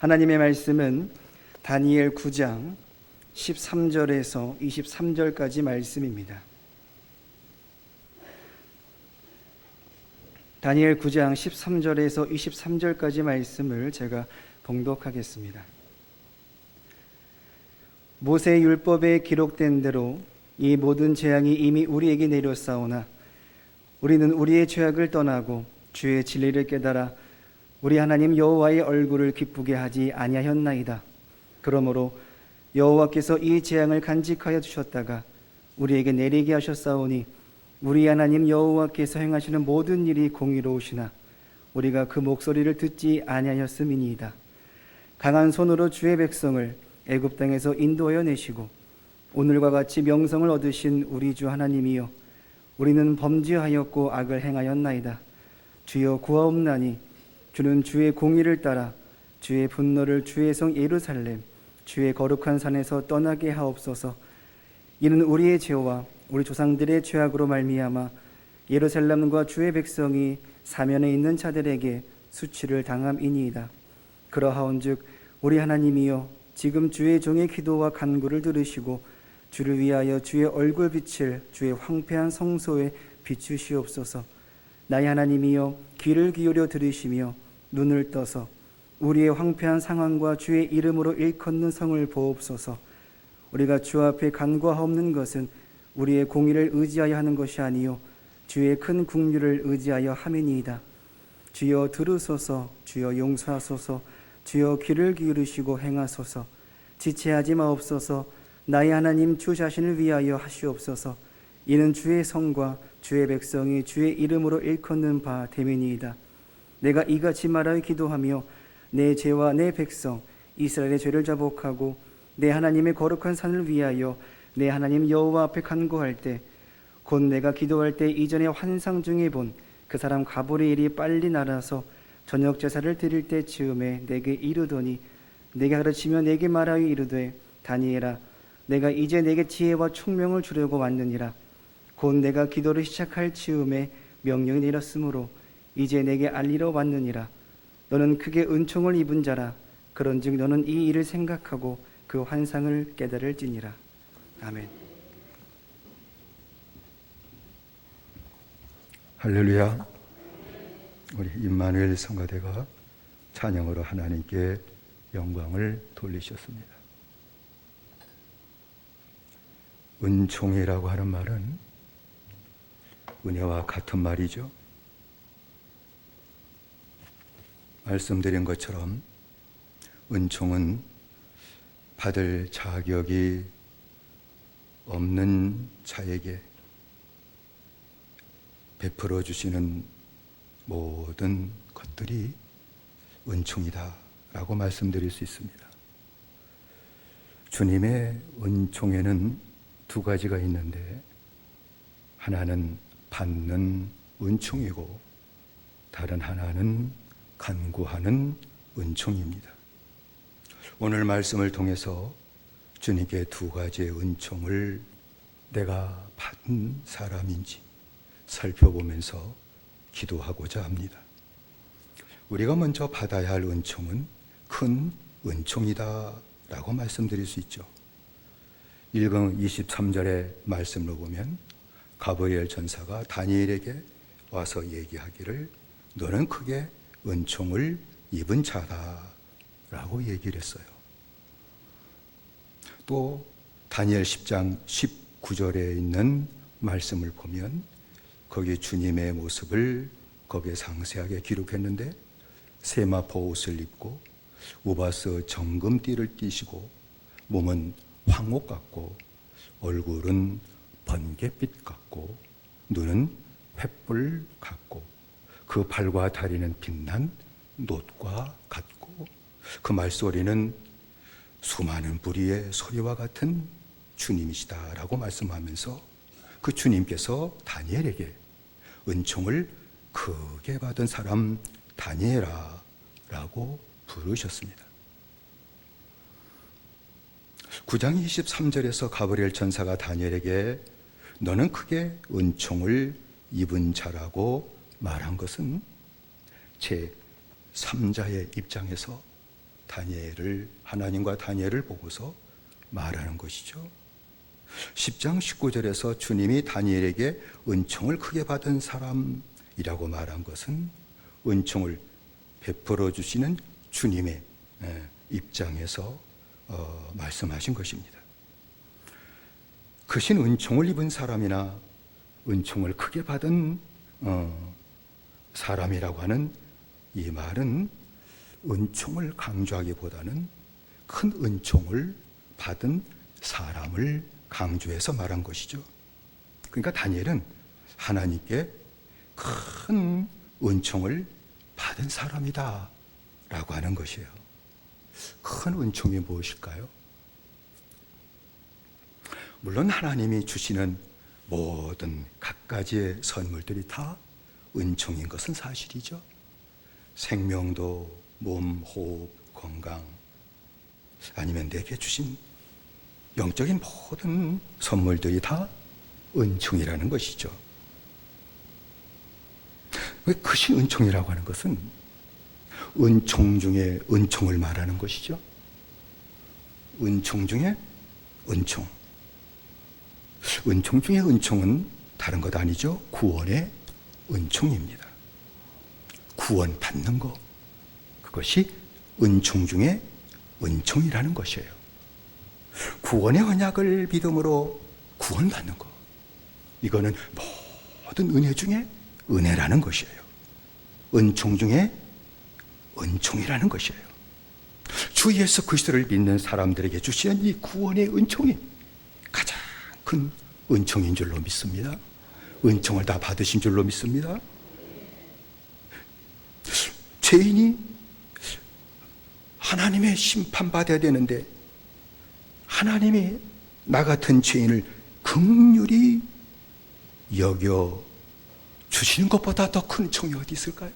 하나님의 말씀은 다니엘 9장 13절에서 23절까지 말씀입니다. 다니엘 9장 13절에서 23절까지 말씀을 제가 봉독하겠습니다. 모세의 율법에 기록된 대로 이 모든 재앙이 이미 우리에게 내렸사오나 우리는 우리의 죄악을 떠나고 주의 진리를 깨달아 우리 하나님 여호와의 얼굴을 기쁘게 하지 아니하였나이다. 그러므로 여호와께서 이 재앙을 간직하여 주셨다가 우리에게 내리게 하셨사오니 우리 하나님 여호와께서 행하시는 모든 일이 공의로우시나 우리가 그 목소리를 듣지 아니하였음이니이다. 강한 손으로 주의 백성을 애굽 땅에서 인도하여 내시고 오늘과 같이 명성을 얻으신 우리 주 하나님이여, 우리는 범죄하였고 악을 행하였나이다. 주여 구하옵나니 주는 주의 공의를 따라 주의 분노를 주의 성 예루살렘 주의 거룩한 산에서 떠나게 하옵소서. 이는 우리의 죄와 우리 조상들의 죄악으로 말미암아 예루살렘과 주의 백성이 사면에 있는 자들에게 수치를 당함이니이다. 그러하온즉 우리 하나님이여, 지금 주의 종의 기도와 간구를 들으시고 주를 위하여 주의 얼굴빛을 주의 황폐한 성소에 비추시옵소서. 나의 하나님이여, 귀를 기울여 들으시며 눈을 떠서 우리의 황폐한 상황과 주의 이름으로 일컫는 성을 보옵소서. 우리가 주 앞에 간구하옵는 것은 우리의 공의를 의지하여 하는 것이 아니요 주의 큰 긍휼을 의지하여 함이니이다. 주여 들으소서. 주여 용서하소서. 주여 귀를 기울이시고 행하소서. 지체하지 마옵소서. 나의 하나님 주 자신을 위하여 하시옵소서. 이는 주의 성과 주의 백성이 주의 이름으로 일컫는 바 됨이니이다. 내가 이같이 말하여 기도하며 내 죄와 내 백성 이스라엘의 죄를 자복하고 내 하나님의 거룩한 산을 위하여 내 하나님 여호와 앞에 간구할 때, 곧 내가 기도할 때 이전에 환상 중에 본 그 사람 가브리엘이 빨리 날아서 저녁 제사를 드릴 때 즈음에 내게 이르더니, 내게 가르치며 내게 말하여 이르되, 다니엘아, 내가 이제 내게 지혜와 총명을 주려고 왔느니라. 곧 내가 기도를 시작할 즈음에 명령이 내렸으므로 이제 내게 알리러 왔느니라. 너는 크게 은총을 입은 자라. 그런즉 너는 이 일을 생각하고 그 환상을 깨달을지니라. 아멘. 할렐루야. 우리 임마누엘 성가대가 찬양으로 하나님께 영광을 돌리셨습니다. 은총이라고 하는 말은 은혜와 같은 말이죠. 말씀드린 것처럼 은총은 받을 자격이 없는 자에게 베풀어 주시는 모든 것들이 은총이다라고 말씀드릴 수 있습니다. 주님의 은총에는 두 가지가 있는데, 하나는 받는 은총이고 다른 하나는 간구하는 은총입니다. 오늘 말씀을 통해서 주님께 두 가지의 은총을 내가 받은 사람인지 살펴보면서 기도하고자 합니다. 우리가 먼저 받아야 할 은총은 큰 은총이다 라고 말씀드릴 수 있죠. 1강 23절의 말씀을 보면 가브리엘 전사가 다니엘에게 와서 얘기하기를, 너는 크게 은총을 입은 자다 라고 얘기를 했어요. 또 다니엘 10장 19절에 있는 말씀을 보면 거기 주님의 모습을 거기에 상세하게 기록했는데, 세마포 옷을 입고 우바스 정금띠를 띠시고 몸은 황옥 같고 얼굴은 번갯빛 같고 눈은 횃불 같고 그 팔과 다리는 빛난 놋과 같고 그 말소리는 수많은 부리의 소리와 같은 주님이시다라고 말씀하면서 그 주님께서 다니엘에게 은총을 크게 받은 사람 다니엘아 라고 부르셨습니다. 9장 23절에서 가브리엘 천사가 다니엘에게 너는 크게 은총을 입은 자라고 말한 것은 제 3자의 입장에서 하나님과 다니엘을 보고서 말하는 것이죠. 10장 19절에서 주님이 다니엘에게 은총을 크게 받은 사람이라고 말한 것은 은총을 베풀어 주시는 주님의 입장에서 말씀하신 것입니다. 크신 은총을 입은 사람이나 은총을 크게 받은 사람이라고 하는 이 말은 은총을 강조하기보다는 큰 은총을 받은 사람을 강조해서 말한 것이죠. 그러니까 다니엘은 하나님께 큰 은총을 받은 사람이다 라고 하는 것이에요. 큰 은총이 무엇일까요? 물론 하나님이 주시는 모든 갖가지의 선물들이 다 은총인 것은 사실이죠. 생명도, 몸, 호흡, 건강, 아니면 내게 주신 영적인 모든 선물들이 다 은총이라는 것이죠. 왜 크신 은총이라고 하는 것은 은총 중에 은총을 말하는 것이죠. 은총 중에 은총. 은총 중에 은총은 다른 것 아니죠. 구원의 은총입니다. 구원 받는 것. 그것이 은총 중에 은총이라는 것이에요. 구원의 언약을 믿음으로 구원받는 것. 이거는 모든 은혜 중에 은혜라는 것이에요. 은총 중에 은총이라는 것이에요. 주 예수 그리스도를 믿는 사람들에게 주시는 이 구원의 은총이 가장 큰 은총인 줄로 믿습니다. 은총을 다 받으신 줄로 믿습니다. 죄인이 하나님의 심판받아야 되는데 하나님이 나 같은 죄인을 긍휼히 여겨 주시는 것보다 더 큰 은총이 어디 있을까요?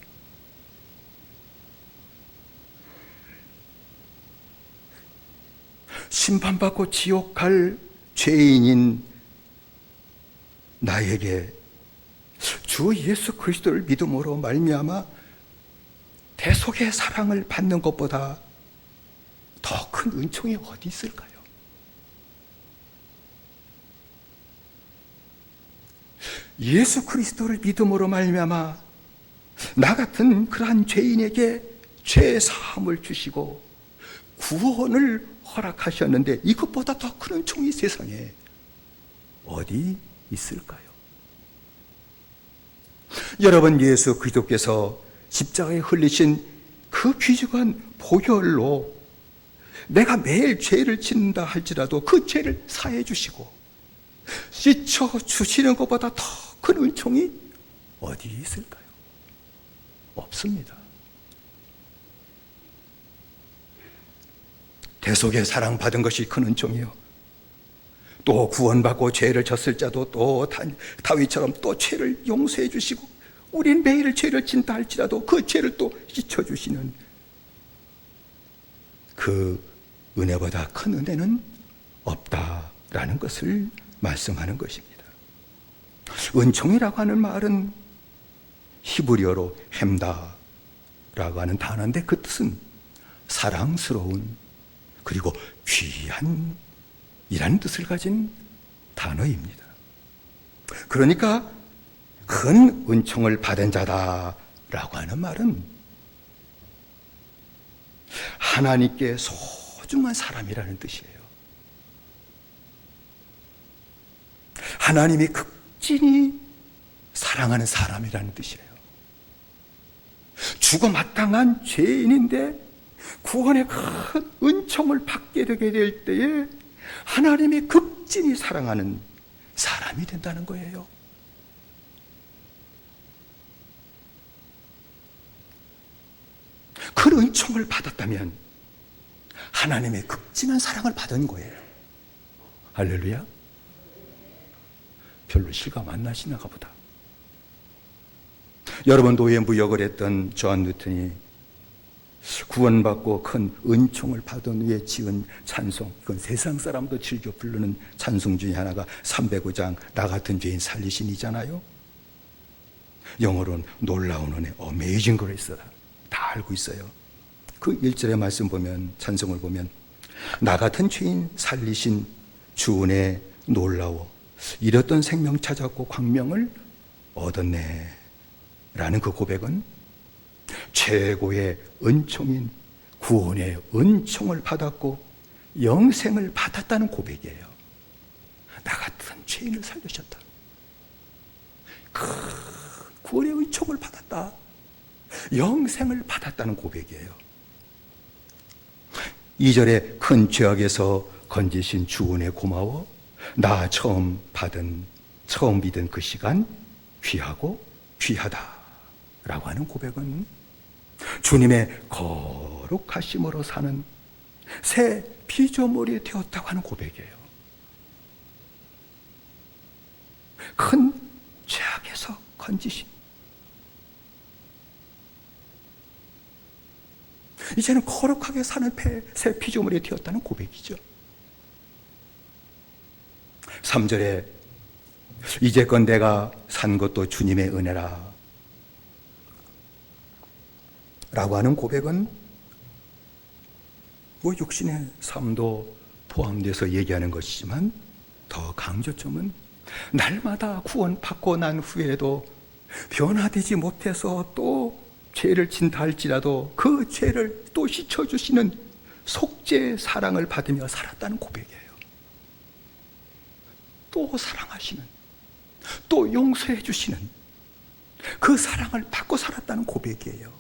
심판받고 지옥 갈 죄인인 나에게 주 예수 그리스도를 믿음으로 말미암아 대속의 사랑을 받는 것보다 더 큰 은총이 어디 있을까요? 예수 그리스도를 믿음으로 말미암아 나 같은 그러한 죄인에게 죄 사함을 주시고 구원을 허락하셨는데 이것보다 더 큰 은총이 세상에 어디 있을까요? 여러분, 예수 그리스도께서 십자가에 흘리신 그 귀중한 보혈로 내가 매일 죄를 짓는다 할지라도 그 죄를 사해 주시고 씻어 주시는 것보다 더 큰 은총이 어디 있을까요? 없습니다. 대속의 사랑받은 것이 큰 은총이요. 또 구원받고 죄를 졌을 자도 또 다윗처럼 또 죄를 용서해 주시고 우린 매일 죄를 짓다 할지라도 그 죄를 또 씻어주시는 그 은혜보다 큰 은혜는 없다라는 것을 말씀하는 것입니다. 은총이라고 하는 말은 히브리어로 햄다라고 하는 단어인데 그 뜻은 사랑스러운 그리고 귀한 이라는 뜻을 가진 단어입니다. 그러니까 큰 은총을 받은 자다라고 하는 말은 하나님께 소중한 사람이라는 뜻이에요. 하나님이 극진히 사랑하는 사람이라는 뜻이에요. 죽어 마땅한 죄인인데 구원의 큰 은총을 받게 되게 될 때에 하나님이 극진히 사랑하는 사람이 된다는 거예요. 그 은총을 받았다면 하나님의 극진한 사랑을 받은 거예요. 할렐루야. 별로 실감 안 나시나 보다. 여러분, 노예 무역을 했던 존 뉴턴이 구원받고 큰 은총을 받은 후에 지은 찬송, 이건 세상 사람도 즐겨 부르는 찬송 중에 하나가 305장 나 같은 죄인 살리신이잖아요. 영어로는 놀라운 은혜, Amazing Grace, 다 알고 있어요. 그 1절의 말씀 보면, 찬송을 보면, 나 같은 죄인 살리신 주 은혜 놀라워 잃었던 생명 찾았고 광명을 얻었네 라는 그 고백은 최고의 은총인 구원의 은총을 받았고 영생을 받았다는 고백이에요. 나 같은 죄인을 살리셨다. 그 구원의 은총을 받았다. 영생을 받았다는 고백이에요. 2절에 큰 죄악에서 건지신 주 은혜 고마워 나 처음 믿은 그 시간 귀하고 귀하다 라고 하는 고백은 주님의 거룩하심으로 사는 새 피조물이 되었다고 하는 고백이에요. 큰 죄악에서 건지신, 이제는 거룩하게 사는 새 피조물이 되었다는 고백이죠. 3절에 이제껏 내가 산 것도 주님의 은혜라 라고 하는 고백은 뭐 육신의 삶도 포함돼서 얘기하는 것이지만 더 강조점은 날마다 구원받고 난 후에도 변화되지 못해서 또 죄를 진다 할지라도 그 죄를 또 씻어주시는 속죄의 사랑을 받으며 살았다는 고백이에요. 또 사랑하시는, 또 용서해 주시는 그 사랑을 받고 살았다는 고백이에요.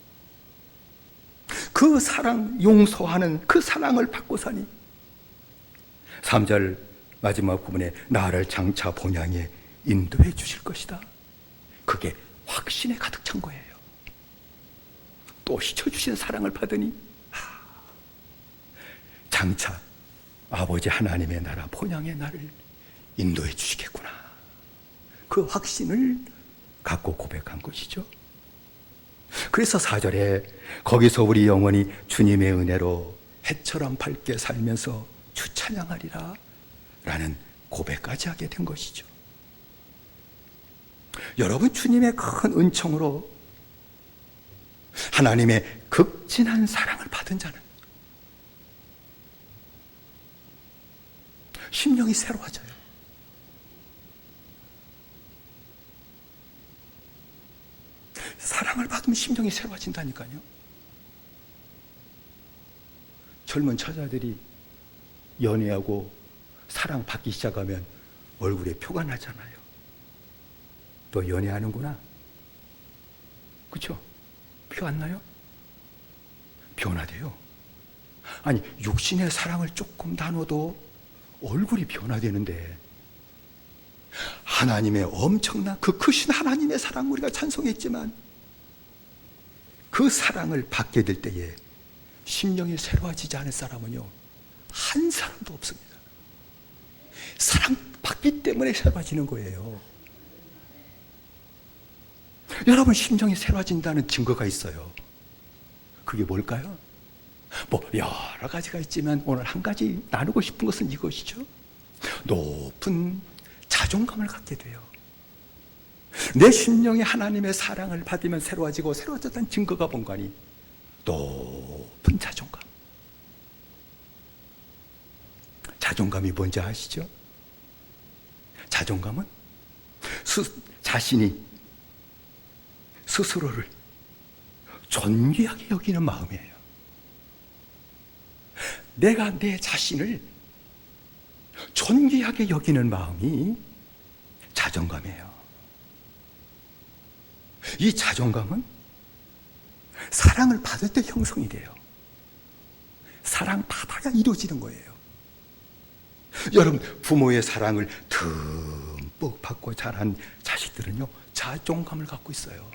그 사랑, 용서하는 그 사랑을 받고 사니 3절 마지막 부분에 나를 장차 본향에 인도해 주실 것이다. 그게 확신에 가득 찬 거예요. 또 씻어주신 사랑을 받으니 장차 아버지 하나님의 나라 본향의 나를 인도해 주시겠구나. 그 확신을 갖고 고백한 것이죠. 그래서 4절에 거기서 우리 영혼이 주님의 은혜로 해처럼 밝게 살면서 주 찬양하리라 라는 고백까지 하게 된 것이죠. 여러분, 주님의 큰 은총으로 하나님의 극진한 사랑을 받은 자는 심령이 새로워져요. 사랑을 받으면 심령이 새로워진다니까요. 젊은 처자들이 연애하고 사랑받기 시작하면 얼굴에 표가 나잖아요. 너 연애하는구나. 그렇죠? 표 안 나요? 변화돼요. 아니, 육신의 사랑을 조금 나눠도 얼굴이 변화되는데 하나님의 엄청난 그 크신 하나님의 사랑, 우리가 찬송했지만 그 사랑을 받게 될 때에 심령이 새로워지지 않은 사람은요, 한 사람도 없습니다. 사랑받기 때문에 새로워지는 거예요. 여러분, 심령이 새로워진다는 증거가 있어요. 그게 뭘까요? 뭐 여러 가지가 있지만 오늘 한 가지 나누고 싶은 것은 이것이죠. 높은 자존감을 갖게 돼요. 내 심령이 하나님의 사랑을 받으면 새로워지고 새로워졌다는 증거가 뭔가니 높은 자존감. 자존감이 뭔지 아시죠? 자존감은 자신이 스스로를 존귀하게 여기는 마음이에요. 내가 내 자신을 존귀하게 여기는 마음이 자존감이에요. 이 자존감은 사랑을 받을 때 형성이 돼요. 사랑 받아야 이루어지는 거예요. 여러분, 부모의 사랑을 듬뿍 받고 자란 자식들은요, 자존감을 갖고 있어요.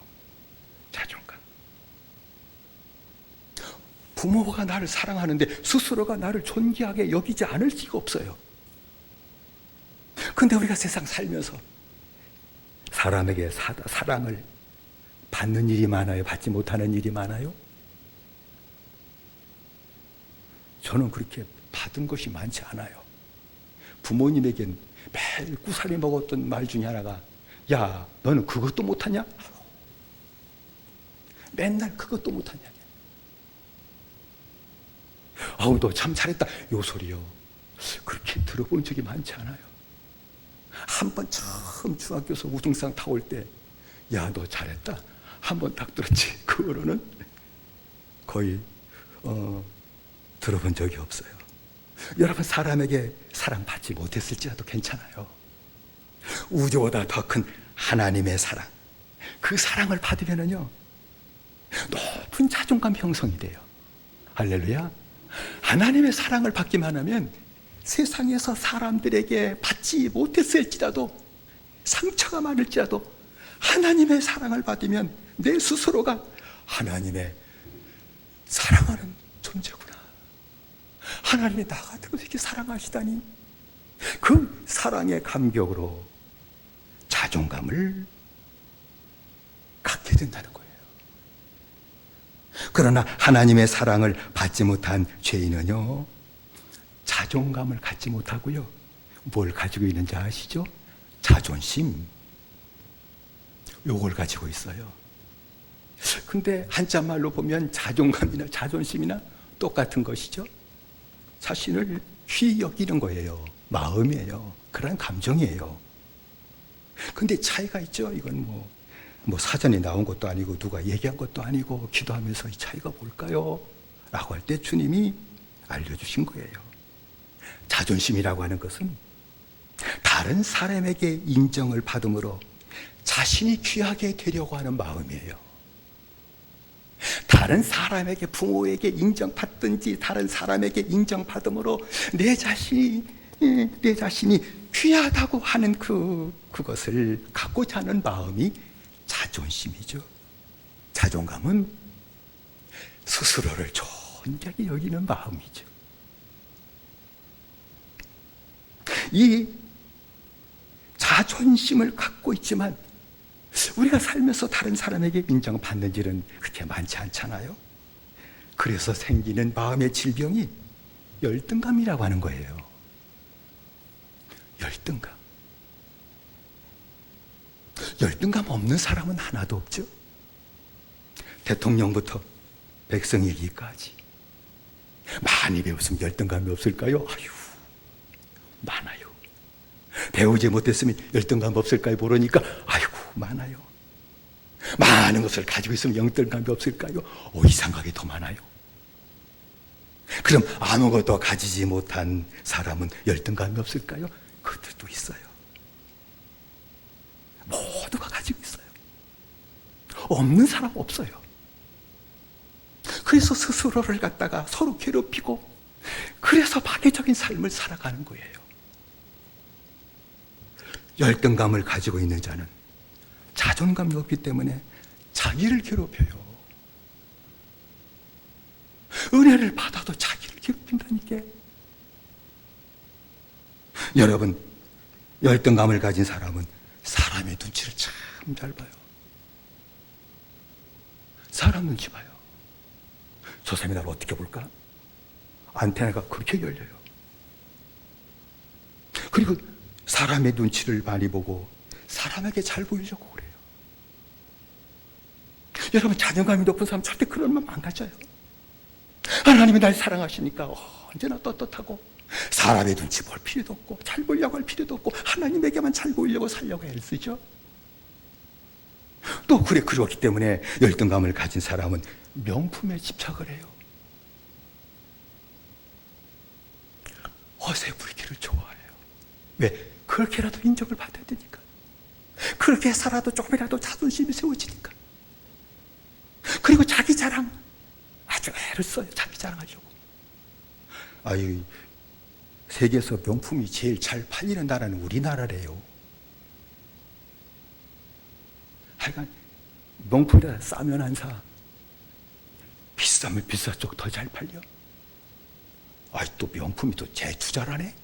자존감. 부모가 나를 사랑하는데 스스로가 나를 존귀하게 여기지 않을 수가 없어요. 근데 우리가 세상 살면서 사람에게 사랑을 받는 일이 많아요? 받지 못하는 일이 많아요? 저는 그렇게 받은 것이 많지 않아요. 부모님에겐 매일 구사리 먹었던 말 중에 하나가, 야, 너는 그것도 못하냐? 맨날 그것도 못하냐? 아우, 너 참 잘했다. 요 소리요. 그렇게 들어본 적이 많지 않아요. 한 번 처음 중학교에서 우등상 타올 때, 야, 너 잘했다. 한 번 딱 들었지. 그거로는 거의, 들어본 적이 없어요. 여러분, 사람에게 사랑받지 못했을지라도 괜찮아요. 우주보다 더 큰 하나님의 사랑, 그 사랑을 받으면은요, 높은 자존감 형성이 돼요. 할렐루야. 하나님의 사랑을 받기만 하면 세상에서 사람들에게 받지 못했을지라도, 상처가 많을지라도 하나님의 사랑을 받으면 내 스스로가 하나님의 사랑하는 존재구나. 하나님이 나 같은 것을 이렇게 사랑하시다니. 그 사랑의 감격으로 자존감을 갖게 된다는 거예요. 그러나 하나님의 사랑을 받지 못한 죄인은요, 자존감을 갖지 못하고요, 뭘 가지고 있는지 아시죠? 자존심. 요걸 가지고 있어요. 근데 한자말로 보면 자존감이나 자존심이나 똑같은 것이죠. 자신을 귀히 여기는 거예요. 마음이에요. 그런 감정이에요. 근데 차이가 있죠. 이건 뭐 사전에 나온 것도 아니고 누가 얘기한 것도 아니고 기도하면서 이 차이가 뭘까요? 라고 할 때 주님이 알려주신 거예요. 자존심이라고 하는 것은 다른 사람에게 인정을 받음으로 자신이 귀하게 되려고 하는 마음이에요. 다른 사람에게, 부모에게 인정받든지 다른 사람에게 인정받음으로 내 자신이 귀하다고 하는 그것을 갖고자 하는 마음이 자존심이죠. 자존감은 스스로를 존귀하게 여기는 마음이죠. 이 자존심을 갖고 있지만 우리가 살면서 다른 사람에게 인정받는 일은 그렇게 많지 않잖아요. 그래서 생기는 마음의 질병이 열등감이라고 하는 거예요. 열등감. 열등감 없는 사람은 하나도 없죠. 대통령부터 백성이기까지 많이 배웠으면 열등감이 없을까요? 아유, 많아요. 배우지 못했으면 열등감 없을까요? 모르니까 아이고, 많아요. 많은 것을 가지고 있으면 열등감이 없을까요? 이상하게 더 많아요. 그럼 아무것도 가지지 못한 사람은 열등감이 없을까요? 그것도 있어요. 모두가 가지고 있어요. 없는 사람 없어요. 그래서 스스로를 갖다가 서로 괴롭히고, 그래서 파괴적인 삶을 살아가는 거예요. 열등감을 가지고 있는 자는 자존감이 없기 때문에 자기를 괴롭혀요. 은혜를 받아도 자기를 괴롭힌다니까. 여러분, 열등감을 가진 사람은 사람의 눈치를 참 잘 봐요. 사람 눈치 봐요. 저 사람이 나를 어떻게 볼까? 안테나가 그렇게 열려요. 그리고 사람의 눈치를 많이 보고 사람에게 잘 보이려고 그래요. 여러분, 자존감이 높은 사람 절대 그런 마음 안 가져요. 하나님이 날 사랑하시니까 언제나 떳떳하고 사람의 눈치 볼 필요도 없고 잘 보이려고 할 필요도 없고 하나님에게만 잘 보이려고 살려고 애쓰죠. 또 그렇기 때문에 열등감을 가진 사람은 명품에 집착을 해요. 허세 부리기를 좋아해요. 왜? 그렇게라도 인정을 받아야 되니까. 그렇게 살아도 조금이라도 자존심이 세워지니까. 그리고 자기 자랑, 아주 애를 써요. 자기 자랑하려고. 아유, 세계에서 명품이 제일 잘 팔리는 나라는 우리나라래요. 하여간 명품보다 싸면 안 사. 비싸면 비쌀수록 더 잘 팔려. 아이, 또 명품이 또 재투자라네.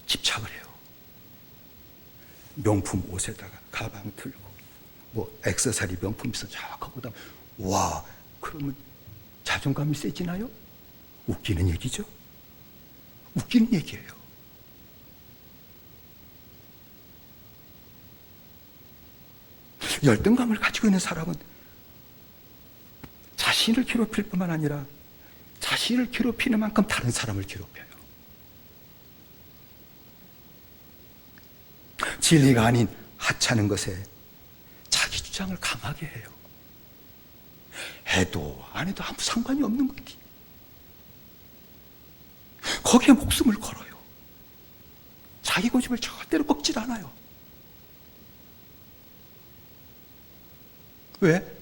집착을 해요. 명품 옷에다가 가방 들고 뭐 액세서리 명품 있어 쫙 하고, 와, 그러면 자존감이 세지나요? 웃기는 얘기죠. 웃기는 얘기예요. 열등감을 가지고 있는 사람은 자신을 괴롭힐 뿐만 아니라 자신을 괴롭히는 만큼 다른 사람을 괴롭혀요. 진리가 아닌 하찮은 것에 자기 주장을 강하게 해요. 해도 안 해도 아무 상관이 없는 거지. 거기에 목숨을 걸어요. 자기 고집을 절대로 꺾질 않아요. 왜?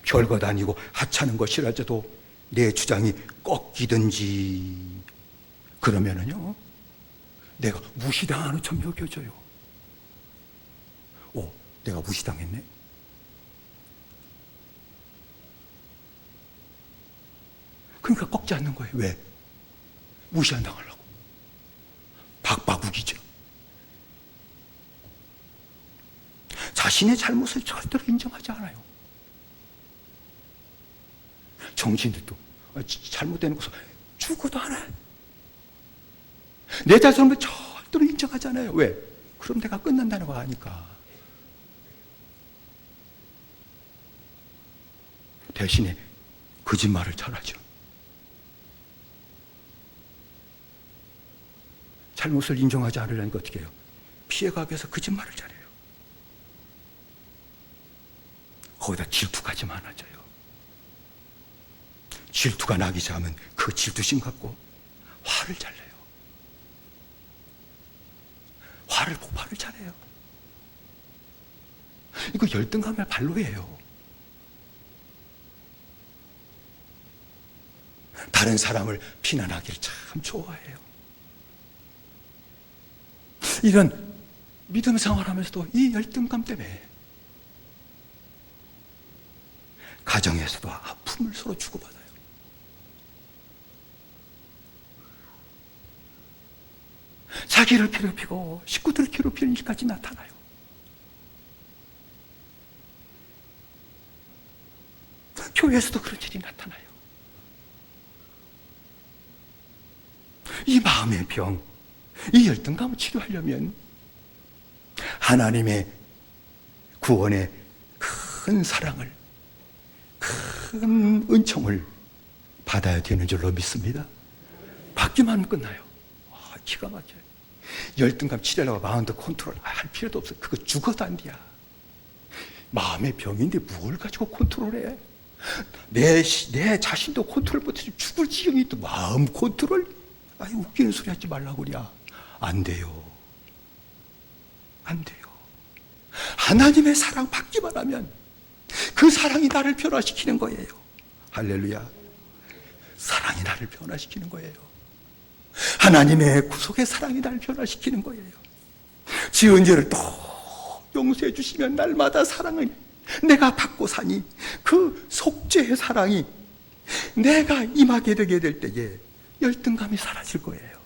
별것 아니고 하찮은 것이라도 내 주장이 꺾이든지 그러면은요, 내가 무시당하는 것처럼 여겨져요. 오, 내가 무시당했네? 그러니까 꺾지 않는 거예요. 왜? 무시 안 당하려고. 박박우기죠. 자신의 잘못을 절대로 인정하지 않아요. 정치인들도 잘못되는 것을 죽어도 안 해. 내 잘못을 절대로 인정하지 않아요. 왜? 그럼 내가 끝난다는 거 아니까. 대신에 거짓말을 잘하죠. 잘못을 인정하지 않으려니까 어떻게 해요? 피해가기 위해서 거짓말을 잘해요. 거기다 질투까지 많아져요. 질투가 나기 시작하면 그 질투심 갖고 화를 잘 내요. 화를 폭발을 잘해요. 이거 열등감의 발로예요. 다른 사람을 비난하기를 참 좋아해요. 이런 믿음 생활하면서도 이 열등감 때문에 가정에서도 아픔을 서로 주고받아요. 자기를 괴롭히고 식구들을 괴롭히는 일까지 나타나요. 교회에서도 그런 일이 나타나요. 이 마음의 병, 이 열등감을 치료하려면 하나님의 구원의 큰 사랑을, 큰 은총을 받아야 되는 줄로 믿습니다. 받기만 하면 끝나요. 기가 막혀요. 열등감 치료하려고 마음도 컨트롤 할 필요도 없어요. 그거 죽어도 안 돼야. 마음의 병인데 뭘 가지고 컨트롤해? 내 자신도 컨트롤 못해서 죽을 지경이 또 마음 컨트롤? 아니, 웃기는 소리 하지 말라고 그래. 안 돼요. 안 돼요. 하나님의 사랑 받기만 하면 그 사랑이 나를 변화시키는 거예요. 할렐루야. 사랑이 나를 변화시키는 거예요. 하나님의 구속의 사랑이 나를 변화시키는 거예요. 지은 죄를 또 용서해 주시면 날마다 사랑을 내가 받고 사니 그 속죄의 사랑이 내가 임하게 되게 될 때에 열등감이 사라질 거예요.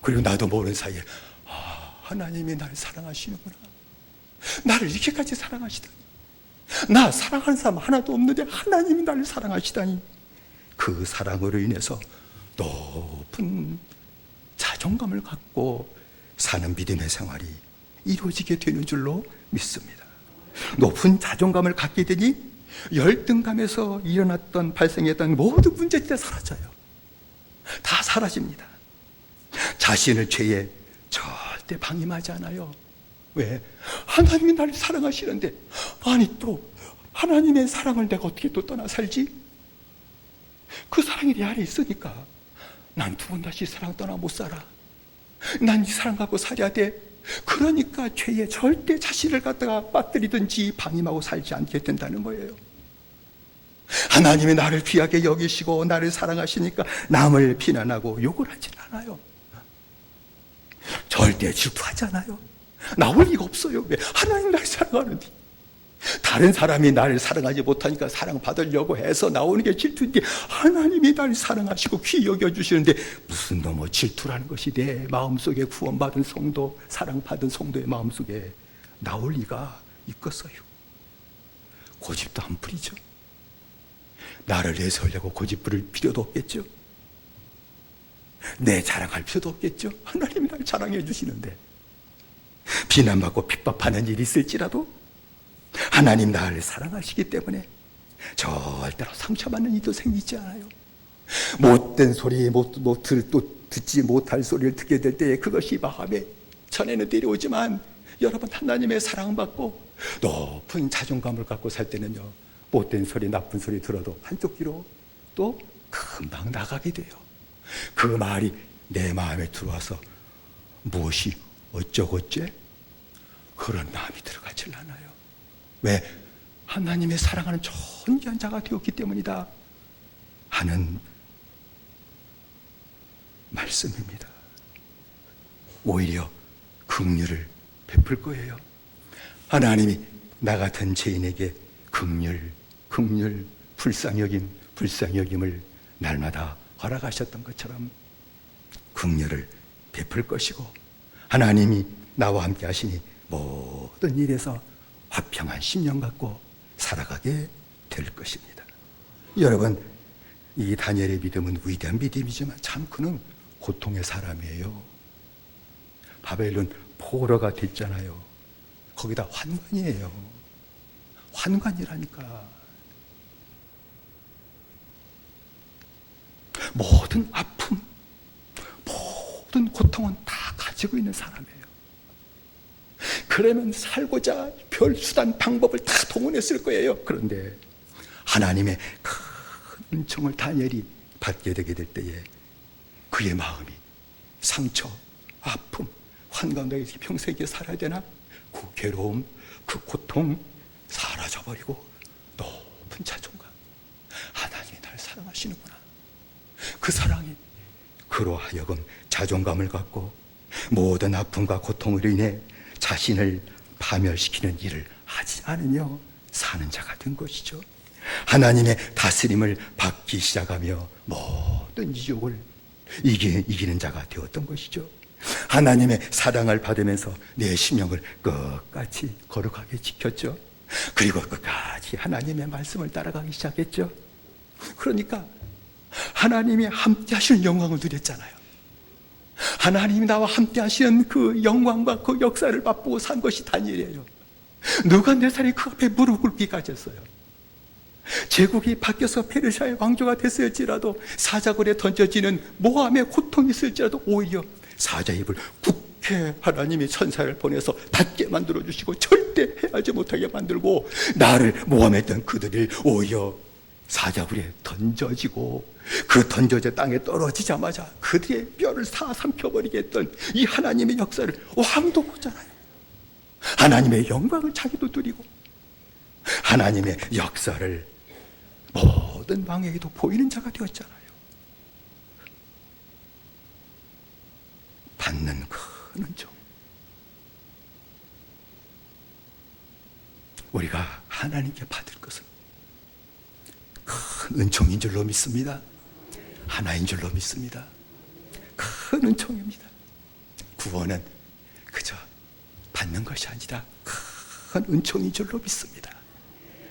그리고 나도 모르는 사이에 하나님이 나를 사랑하시는구나. 나를 이렇게까지 사랑하시다니. 나 사랑하는 사람 하나도 없는데 하나님이 나를 사랑하시다니. 그 사랑으로 인해서 높은 자존감을 갖고 사는 믿음의 생활이 이루어지게 되는 줄로 믿습니다. 높은 자존감을 갖게 되니 열등감에서 일어났던 발생했던 모든 문제들이 사라져요. 다 사라집니다. 자신을 죄에 절대 방임하지 않아요. 왜? 하나님이 나를 사랑하시는데 아니 또 하나님의 사랑을 내가 어떻게 또 떠나 살지? 그 사랑이 내 안에 있으니까 난 두 번 다시 사랑 떠나 못 살아. 난 이 사랑 갖고 살아야 돼. 그러니까 죄에 절대 자신을 갖다가 빠뜨리든지 방임하고 살지 않게 된다는 거예요. 하나님이 나를 귀하게 여기시고 나를 사랑하시니까 남을 비난하고 욕을 하진 않아요. 절대 질투하지 않아요. 나올 리가 없어요. 왜? 하나님 나를 사랑하는데. 다른 사람이 나를 사랑하지 못하니까 사랑받으려고 해서 나오는 게 질투인데 하나님이 나를 사랑하시고 귀히 여겨주시는데 무슨 너무 질투라는 것이 내 마음속에 구원받은 성도, 사랑받은 성도의 마음속에 나올 리가 있겠어요. 고집도 안 부리죠. 나를 내세우려고 고집 부릴 필요도 없겠죠. 내 자랑할 필요도 없겠죠. 하나님이 나를 자랑해 주시는데 비난받고 핍박하는 일이 있을지라도 하나님 나를 사랑하시기 때문에 절대로 상처받는 일도 생기지 않아요. 못된 소리, 또 듣지 못할 소리를 듣게 될 때에 그것이 마음에 전에는 내려오지만 여러분, 하나님의 사랑받고 높은 자존감을 갖고 살 때는요, 못된 소리, 나쁜 소리 들어도 한쪽 귀로 또 금방 나가게 돼요. 그 말이 내 마음에 들어와서 무엇이 어쩌고째? 그런 마음이 들어가질 않아요. 왜? 하나님의 사랑하는 존귀한 자가 되었기 때문이다 하는 말씀입니다. 오히려 긍휼을 베풀 거예요. 하나님이 나 같은 죄인에게 긍휼, 불쌍히 여김을 날마다 허락하셨던 것처럼 긍휼을 베풀 것이고, 하나님이 나와 함께 하시니 모든 일에서 화평한 심령 갖고 살아가게 될 것입니다. 여러분, 이 다니엘의 믿음은 위대한 믿음이지만 참 그는 고통의 사람이에요. 바벨론 포로가 됐잖아요. 거기다 환관이에요. 환관이라니까. 모든 아픔, 모든 고통은 다 가지고 있는 사람이에요. 그러면 살고자 별 수단 방법을 다 동원했을 거예요. 그런데 하나님의 큰 은총을 다니엘이 받게 되게 될 때에 그의 마음이 상처, 아픔, 환관되게 평생에 살아야 되나? 그 괴로움, 그 고통 사라져버리고 높은 자존감, 하나님이 날 사랑하시는구나, 그 사랑이 그로 하여금 자존감을 갖고 모든 아픔과 고통으로 인해 자신을 파멸시키는 일을 하지 않으며 사는 자가 된 것이죠. 하나님의 다스림을 받기 시작하며 모든 유혹을 이기는 자가 되었던 것이죠. 하나님의 사랑을 받으면서 내 심령을 끝까지 거룩하게 지켰죠. 그리고 끝까지 하나님의 말씀을 따라가기 시작했죠. 그러니까 하나님이 함께 하시는 영광을 누렸잖아요. 하나님이 나와 함께 하시는 그 영광과 그 역사를 맛보고 산 것이 다니엘이에요. 누가 내 살이 그 앞에 무릎 꿇기까지 했어요. 제국이 바뀌어서 페르시아의 왕조가 됐을지라도, 사자굴에 던져지는 모함의 고통이 있을지라도 오히려 사자 입을 굳게 하나님이 천사를 보내서 닫게 만들어주시고 절대 해하지 못하게 만들고, 나를 모함했던 그들을 오히려 사자굴에 던져지고 그 던져져 땅에 떨어지자마자 그들의 뼈를 다 삼켜버리게 했던 이 하나님의 역사를 왕도 보잖아요. 하나님의 영광을 자기도 누리고 하나님의 역사를 모든 왕에게도 보이는 자가 되었잖아요. 받는 큰 은총, 우리가 하나님께 받을 것은 큰 은총인 줄로 믿습니다. 하나인 줄로 믿습니다. 큰 은총입니다. 구원은 그저 받는 것이 아니라 큰 은총인 줄로 믿습니다.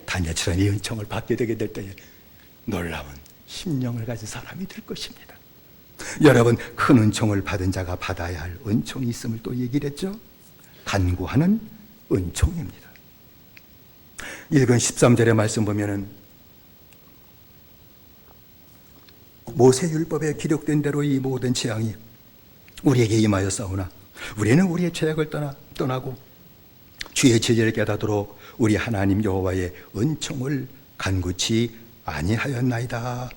다니엘처럼 이 은총을 받게 되게 될 때에 놀라운 심령을 가진 사람이 될 것입니다. 여러분, 큰 은총을 받은 자가 받아야 할 은총이 있음을 또 얘기를 했죠. 간구하는 은총입니다. 읽은 13절의 말씀 보면은 모세율법에 기록된 대로 이 모든 재앙이 우리에게 임하였사오나 우리는 우리의 죄악을 떠나고 주의 진리를 깨닫도록 우리 하나님 여호와의 은총을 간구치 아니하였나이다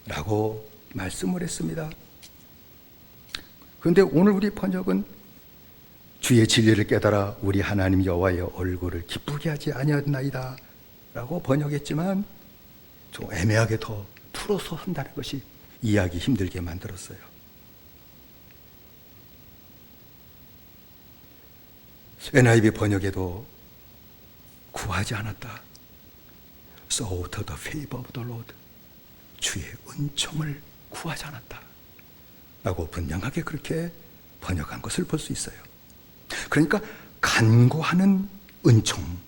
라고 말씀을 했습니다. 그런데 오늘 우리 번역은 주의 진리를 깨달아 우리 하나님 여호와의 얼굴을 기쁘게 하지 아니하였나이다 라고 번역했지만 좀 애매하게 더 풀어서 한다는 것이 이해하기 힘들게 만들었어요. NIV 번역에도 구하지 않았다, sought the favor of the Lord, 주의 은총을 구하지 않았다 라고 분명하게 그렇게 번역한 것을 볼 수 있어요. 그러니까 간구하는 은총,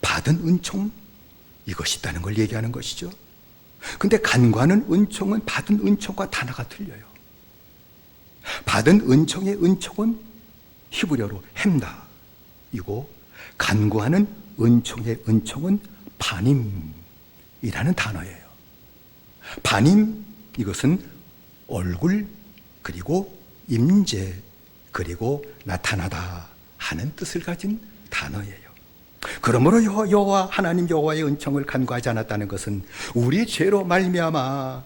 받은 은총, 이것이 있다는 걸 얘기하는 것이죠. 근데 간구하는 은총은 받은 은총과 단어가 틀려요. 받은 은총의 은총은 히브리어로 햄다이고, 간구하는 은총의 은총은 반임이라는 단어예요. 반임, 이것은 얼굴, 그리고 임재, 그리고 나타나다 하는 뜻을 가진 단어예요. 그러므로 여호와 하나님 여호와의 은총을 간구하지 않았다는 것은 우리의 죄로 말미암아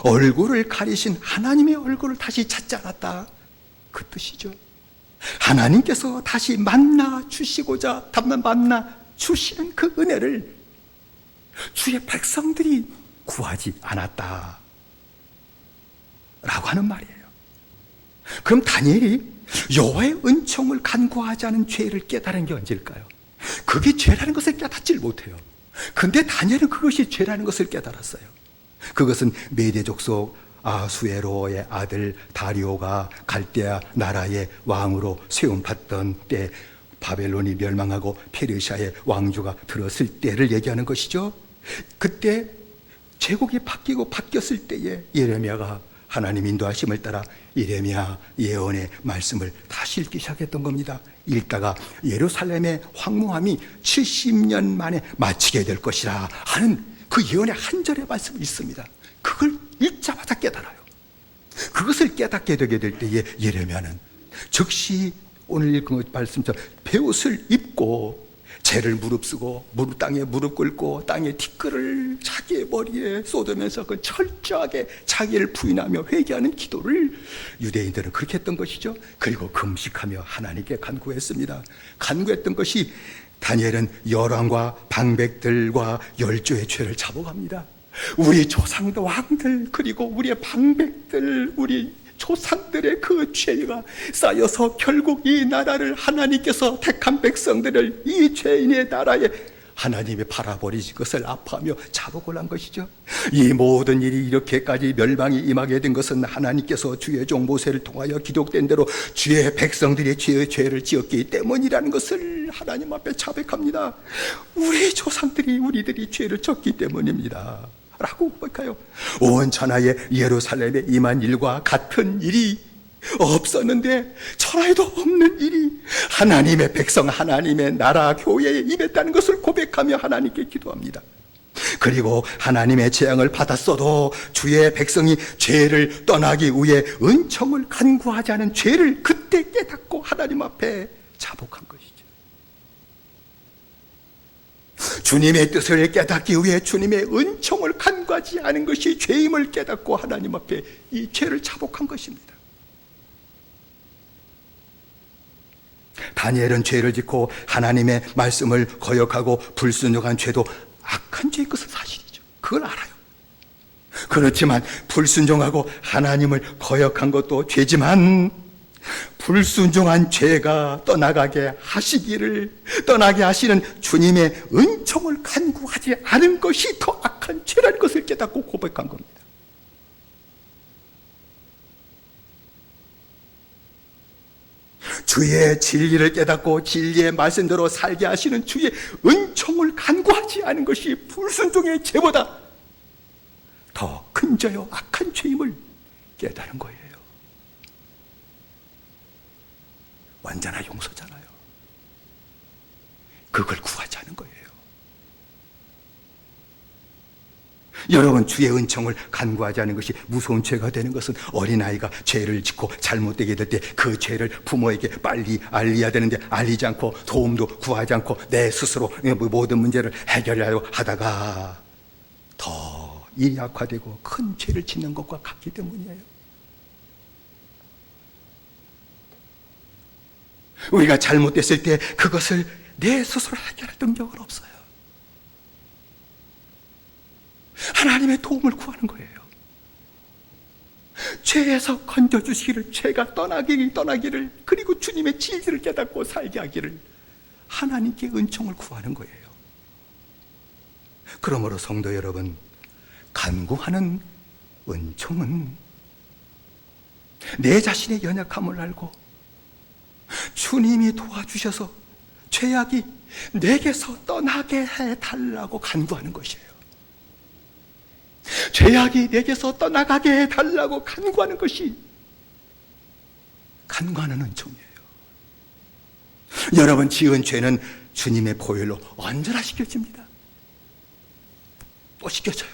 얼굴을 가리신 하나님의 얼굴을 다시 찾지 않았다, 그 뜻이죠. 하나님께서 다시 만나 주시고자 만나 주시는 그 은혜를 주의 백성들이 구하지 않았다 라고 하는 말이에요. 그럼 다니엘이 여호와의 은총을 간구하지 않은 죄를 깨달은 게 언제일까요? 그게 죄라는 것을 깨닫질 못해요. 근데 다니엘은 그것이 죄라는 것을 깨달았어요. 그것은 메대 족속 아수에로의 아들 다리오가 갈대아 나라의 왕으로 세움받던 때, 바벨론이 멸망하고 페르시아의 왕조가 들었을 때를 얘기하는 것이죠. 그때 제국이 바뀌었을 때에 예레미야가 하나님 인도하심을 따라 예레미야 예언의 말씀을 다시 읽기 시작했던 겁니다. 읽다가 예루살렘의 황무함이 70년 만에 마치게 될 것이라 하는 그 예언의 한 절의 말씀이 있습니다. 그걸 읽자마자 깨달아요. 그것을 깨닫게 되게 될 때에 예레미야는 즉시 오늘 읽은 말씀처럼 베옷을 입고 죄를 무릅쓰고 땅에 무릎 꿇고 땅에 티끌을 자기의 머리에 쏟으면서 그 철저하게 자기를 부인하며 회개하는 기도를 유대인들은 그렇게 했던 것이죠. 그리고 금식하며 하나님께 간구했습니다. 간구했던 것이 다니엘은 열왕과 방백들과 열조의 죄를 잡아갑니다. 우리 조상들 왕들 그리고 우리의 방백들 우리 조상들의 그 죄가 쌓여서 결국 이 나라를 하나님께서 택한 백성들을 이 죄인의 나라에 하나님이 바라버리신 것을 아파하며 자복을 한 것이죠. 이 모든 일이 이렇게까지 멸망이 임하게 된 것은 하나님께서 주의 종 모세를 통하여 기록된 대로 주의 백성들이 죄를 지었기 때문이라는 것을 하나님 앞에 자백합니다. 우리 조상들이 우리들이 죄를 졌기 때문입니다 라고 고백해요. 온 천하의 예루살렘에 임한 일과 같은 일이 없었는데 천하에도 없는 일이 하나님의 백성 하나님의 나라 교회에 임했다는 것을 고백하며 하나님께 기도합니다. 그리고 하나님의 재앙을 받았어도 주의 백성이 죄를 떠나기 위해 은총을 간구하지 않은 죄를 그때 깨닫고 하나님 앞에 자복한 것이죠. 주님의 뜻을 깨닫기 위해 주님의 은총을 간구하지 않은 것이 죄임을 깨닫고 하나님 앞에 이 죄를 자복한 것입니다. 다니엘은 죄를 짓고 하나님의 말씀을 거역하고 불순종한 죄도 악한 죄인 것은 사실이죠. 그걸 알아요. 그렇지만 불순종하고 하나님을 거역한 것도 죄지만 불순종한 죄가 떠나게 하시는 주님의 은총을 간구하지 않은 것이 더 악한 죄라는 것을 깨닫고 고백한 겁니다. 주의 진리를 깨닫고 진리의 말씀대로 살게 하시는 주의 은총을 간구하지 않은 것이 불순종의 죄보다 더 큰 죄요 악한 죄임을 깨닫는 거예요. 완전한 용서잖아요. 그걸 구하지 않은 거예요. 여러분, 주의 은총을 간구하지 않은 것이 무서운 죄가 되는 것은 어린아이가 죄를 짓고 잘못되게 될 때 그 죄를 부모에게 빨리 알려야 되는데 알리지 않고 도움도 구하지 않고 내 스스로 모든 문제를 해결하려 하다가 더 일이 악화되고 큰 죄를 짓는 것과 같기 때문이에요. 우리가 잘못됐을 때 그것을 내 스스로 해결할 능력은 없어요. 하나님의 도움을 구하는 거예요. 죄에서 건져주시기를, 죄가 떠나기를, 그리고 주님의 진리를 깨닫고 살게 하기를 하나님께 은총을 구하는 거예요. 그러므로 성도 여러분, 간구하는 은총은 내 자신의 연약함을 알고 주님이 도와주셔서 죄악이 내게서 떠나게 해달라고 간구하는 것이에요. 죄악이 내게서 떠나가게 해달라고 간구하는 것이 간구하는 은총이에요. 여러분, 지은 죄는 주님의 보혈로 언제나 씻겨집니다. 또 시켜져요.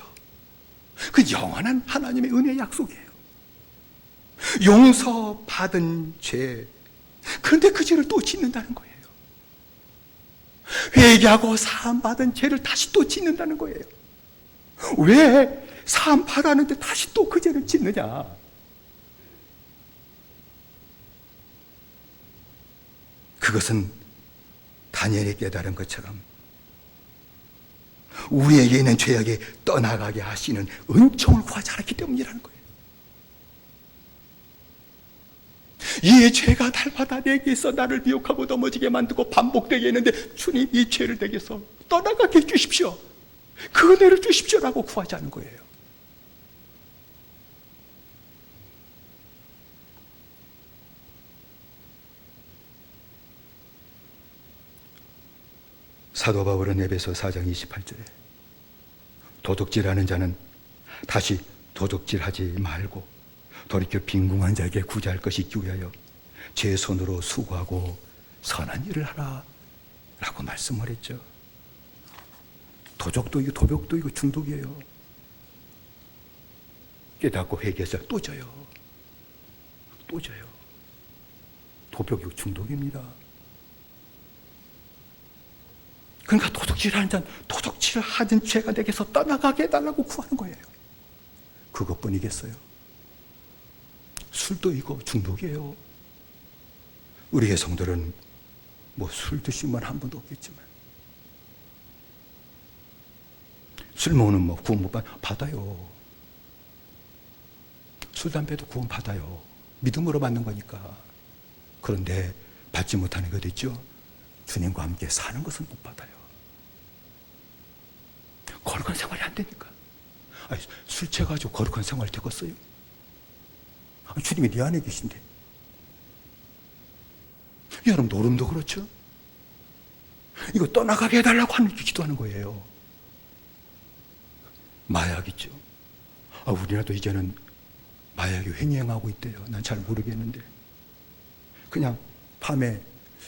그 영원한 하나님의 은혜의 약속이에요. 용서받은 죄, 그런데 그 죄를 또 짓는다는 거예요. 회개하고 사함받은 죄를 다시 또 짓는다는 거예요. 왜 사함받았는데 다시 또 그 죄를 짓느냐? 그것은 다니엘이 깨달은 것처럼 우리에게 있는 죄악에 떠나가게 하시는 은총을 구하지 않았기 때문이라는 거예요. 이 죄가 날마다 내게서 나를 미혹하고 넘어지게 만들고 반복되게 했는데 주님, 이 죄를 내게서 떠나가게 해주십시오. 그 은혜를 주십시오라고 구하지 않은 거예요. 사도 바울은 에베소 4장 28절에 도둑질하는 자는 다시 도둑질하지 말고 돌이켜 빈궁한 자에게 구제할 것이 있기 위하여 제 손으로 수고하고 선한 일을 하라 라고 말씀을 했죠. 도적도 이고 도벽도 이고 중독이에요. 깨닫고 회개해서 또 져요. 또 져요. 도벽이고 중독입니다. 그러니까 도둑질하는 자는 도둑질을 하는 죄가 내게서 떠나가게 해달라고 구하는 거예요. 그것뿐이겠어요? 술도 이거 중독이에요. 우리의 성도는 뭐 술 드신 분 한 번도 없겠지만 술 먹는 뭐 구원 못 받아요. 술 담배도 구원 받아요. 믿음으로 받는 거니까. 그런데 받지 못하는 것 있죠? 주님과 함께 사는 것은 못 받아요. 거룩한 생활이 안 되니까. 아니, 술 취해가지고 거룩한 생활 되겠어요? 아니, 주님이 네 안에 계신데. 여러분, 노름도 그렇죠? 이거 떠나가게 해달라고 하는 기도하는 거예요. 마약 있죠? 우리나라도 이제는 마약이 횡행하고 있대요. 난 잘 모르겠는데. 그냥 밤에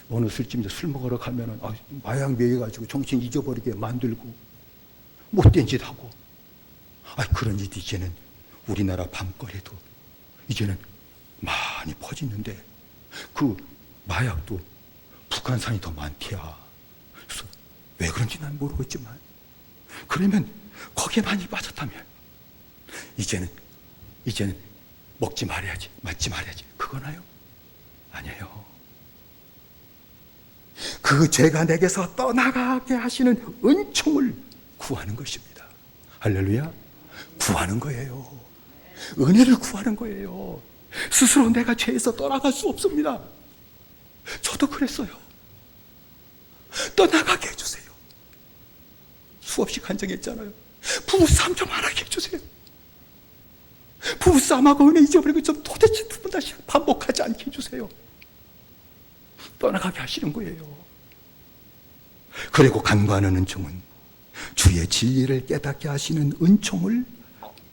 어느 술집에 술 먹으러 가면은 마약 먹여가지고 정신 잊어버리게 만들고 못된 짓 하고. 그런 짓이 이제는 우리나라 밤거리에도 이제는 많이 퍼지는데 그 마약도 북한산이 더 많대야. 그래서 왜 그런지 난 모르겠지만 그러면 거기에 많이 빠졌다면 이제는 먹지 말아야지, 맞지 말아야지. 그거나요? 아니에요. 그 죄가 내게서 떠나가게 하시는 은총을 구하는 것입니다. 할렐루야. 구하는 거예요. 은혜를 구하는 거예요. 스스로 내가 죄에서 떠나갈 수 없습니다. 저도 그랬어요. 떠나가게 해주세요. 수없이 간증했잖아요. 부부싸움 좀 안 하게 해주세요. 부부싸움하고 은혜 잊어버리고 좀 도대체 두 번 다시 반복하지 않게 해주세요. 떠나가게 하시는 거예요. 그리고 간구하는 은총은 주의 진리를 깨닫게 하시는 은총을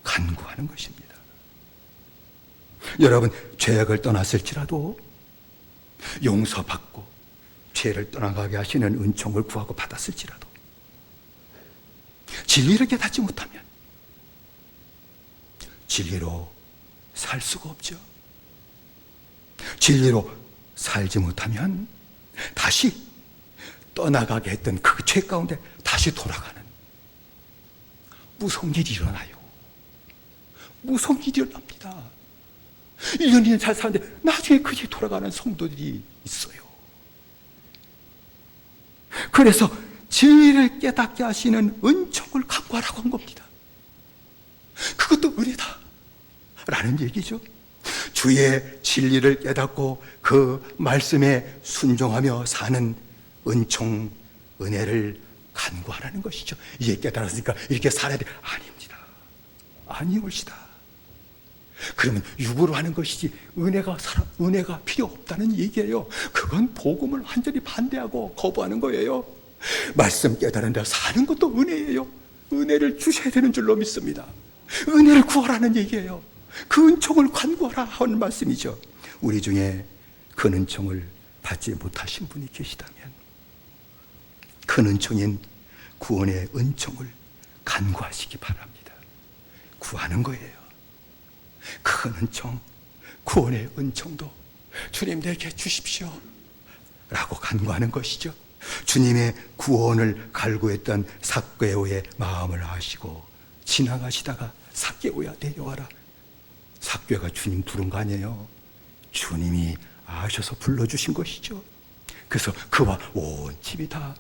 간구하는 것입니다. 여러분, 죄악을 떠났을지라도 용서받고 죄를 떠나가게 하시는 은총을 구하고 받았을지라도 진리를 깨닫지 못하면 진리로 살 수가 없죠. 진리로 살지 못하면 다시 떠나가게 했던 그 죄 가운데 다시 돌아가는 무서운 일이 일어나요. 무서운 일이 일어납니다. 1년, 2년 잘 사는데 나중에 그게 돌아가는 성도들이 있어요. 그래서 진리를 깨닫게 하시는 은총을 간구하라고 한 겁니다. 그것도 은혜다 라는 얘기죠. 주의 진리를 깨닫고 그 말씀에 순종하며 사는 은총, 은혜를 간구하라는 것이죠. 이게 깨달았으니까 이렇게 살아야 돼. 아닙니다. 아니올시다. 그러면 육으로 하는 것이지 은혜가 필요 없다는 얘기예요. 그건 복음을 완전히 반대하고 거부하는 거예요. 말씀 깨달은 데 사는 것도 은혜예요. 은혜를 주셔야 되는 줄로 믿습니다. 은혜를 구하라는 얘기예요. 그 은총을 간구하라 하는 말씀이죠. 우리 중에 그 은총을 받지 못하신 분이 계시다면 큰 은총인 구원의 은총을 간구하시기 바랍니다. 구하는 거예요. 큰 은총, 구원의 은총도 주님 내게 주십시오 라고 간구하는 것이죠. 주님의 구원을 갈구했던 삭개오의 마음을 아시고 지나가시다가 삭개오야 내려와라. 삭개오가 주님 부른 거 아니에요. 주님이 아셔서 불러주신 것이죠. 그래서 그와 온 집이 다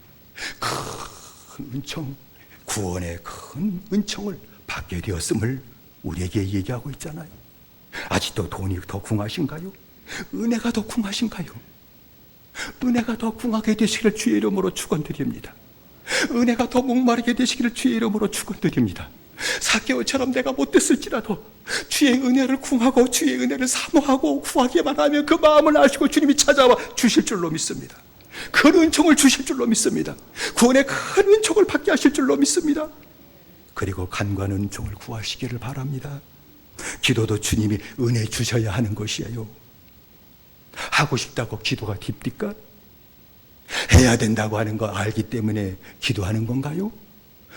큰 은총, 구원의 큰 은총을 받게 되었음을 우리에게 얘기하고 있잖아요. 아직도 돈이 더 궁하신가요? 은혜가 더 궁하신가요? 은혜가 더 궁하게 되시기를 주의 이름으로 축원드립니다. 은혜가 더 목마르게 되시기를 주의 이름으로 축원드립니다. 삭개오처럼 내가 못됐을지라도 주의 은혜를 궁하고 주의 은혜를 사모하고 구하기만 하면 그 마음을 아시고 주님이 찾아와 주실 줄로 믿습니다. 큰 은총을 주실 줄로 믿습니다. 구원의 큰 은총을 받게 하실 줄로 믿습니다. 그리고 간구하는 은총을 구하시기를 바랍니다. 기도도 주님이 은혜 주셔야 하는 것이에요. 하고 싶다고 기도가 딥니까? 해야 된다고 하는 거 알기 때문에 기도하는 건가요?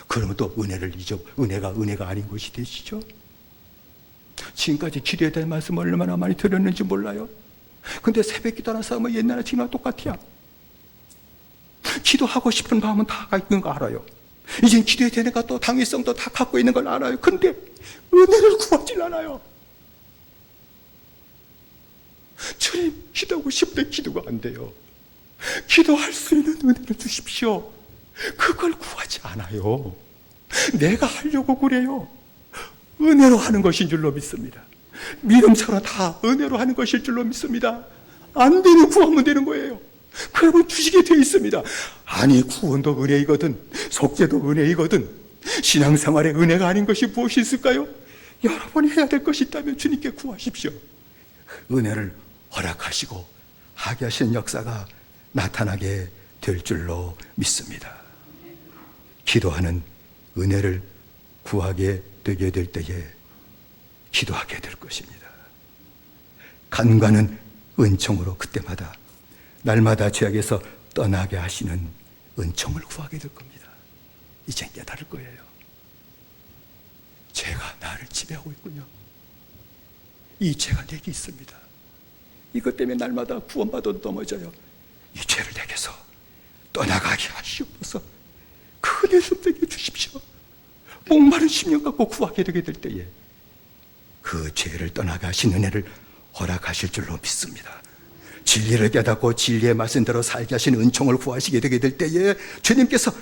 그러면 또 은혜가 아닌 것이 되시죠? 지금까지 기도에 대한 말씀 얼마나 많이 들었는지 몰라요. 근데 새벽 기도하는 사람은 옛날에 지금랑 똑같아요. 기도하고 싶은 마음은 다 있는 거 알아요. 이젠 기도에 대해가 또 당위성도 다 갖고 있는 걸 알아요. 근데 은혜를 구하질 않아요. 주님, 기도하고 싶은데 기도가 안 돼요. 기도할 수 있는 은혜를 주십시오. 그걸 구하지 않아요. 내가 하려고 그래요. 은혜로 하는 것인 줄로 믿습니다. 믿음처럼 다 은혜로 하는 것일 줄로 믿습니다. 안 되는 구하면 되는 거예요. 그러면 주시게 되어 있습니다. 아니, 구원도 은혜이거든, 속죄도 은혜이거든, 신앙생활의 은혜가 아닌 것이 무엇이 있을까요? 여러분이 해야 될 것이 있다면 주님께 구하십시오. 은혜를 허락하시고 하게 하시는 역사가 나타나게 될 줄로 믿습니다. 기도하는 은혜를 구하게 되게 될 때에 기도하게 될 것입니다. 간과는 은총으로 그때마다 날마다 죄악에서 떠나게 하시는 은총을 구하게 될 겁니다. 이제 깨달을 거예요. 죄가 나를 지배하고 있군요. 이 죄가 내게 있습니다. 이것 때문에 날마다 구원받아도 넘어져요. 이 죄를 내게서 떠나가게 하시옵소서. 그 은혜를 내게 주십시오. 목마른 심령 갖고 구하게 되게 될 때에 그 죄를 떠나게 하신 은혜를 허락하실 줄로 믿습니다. 진리를 깨닫고 진리의 말씀대로 살게 하신 은총을 구하시게 되게 될 때에 주님께서